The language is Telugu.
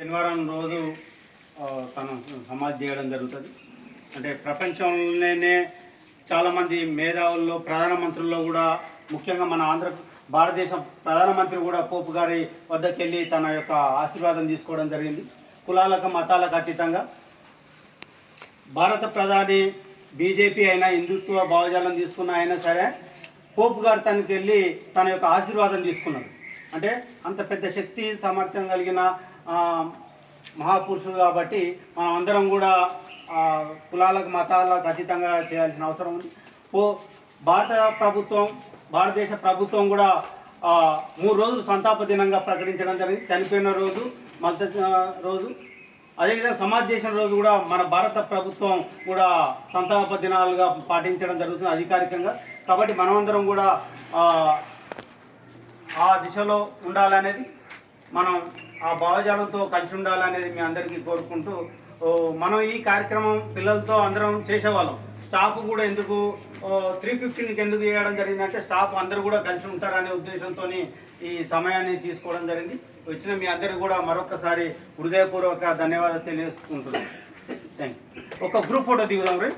శనివారం రోజు తను సమాధి చేయడం జరుగుతుంది. అంటే ప్రపంచంలోనే చాలామంది మేధావుల్లో ప్రధానమంత్రుల్లో కూడా ముఖ్యంగా మన భారతదేశం ప్రధానమంత్రి కూడా పోపు గారి వద్దకు వెళ్ళి తన యొక్క ఆశీర్వాదం తీసుకోవడం జరిగింది. కులాలకు మతాలకు అతీతంగా భారత ప్రధాని బీజేపీ అయినా హిందుత్వ భావజాలం తీసుకున్న అయినా సరే పోపు గారు తనకి వెళ్ళి తన యొక్క ఆశీర్వాదం తీసుకున్నారు. అంటే అంత పెద్ద శక్తి సామర్థ్యం కలిగిన మహాపురుషుడు కాబట్టి మనం అందరం కూడా కులాలకు మతాలకు అతీతంగా చేయాల్సిన అవసరం ఉంది. భారతదేశ ప్రభుత్వం కూడా 3 రోజులు సంతాప దినంగా ప్రకటించడం జరిగింది. చనిపోయిన రోజు, మద్దతు రోజు, అదేవిధంగా సమాధి చేసిన రోజు కూడా మన భారత ప్రభుత్వం కూడా సంతాప దినాలుగా పాటించడం జరుగుతుంది అధికారికంగా. కాబట్టి మనమందరం కూడా ఆ దిశలో ఉండాలనేది, మనం ఆ భావజాలంతో కలిసి ఉండాలనేది మీ అందరికీ కోరుకుంటూ, మనం ఈ కార్యక్రమం పిల్లలతో అందరం చేసేవాళ్ళం. స్టాఫ్ కూడా ఎందుకు 3:15కి ఎందుకు చేయడం జరిగిందంటే స్టాఫ్ అందరూ కూడా కలిసి ఉంటారనే ఉద్దేశంతో ఈ సమయాన్ని తీసుకోవడం జరిగింది. వచ్చిన మీ అందరికీ కూడా మరొకసారి హృదయపూర్వక ధన్యవాదాలు తెలియజేసుకుంటున్నాను. Thank you. ఒక గ్రూప్ ఫోటో దిగుదాం రే.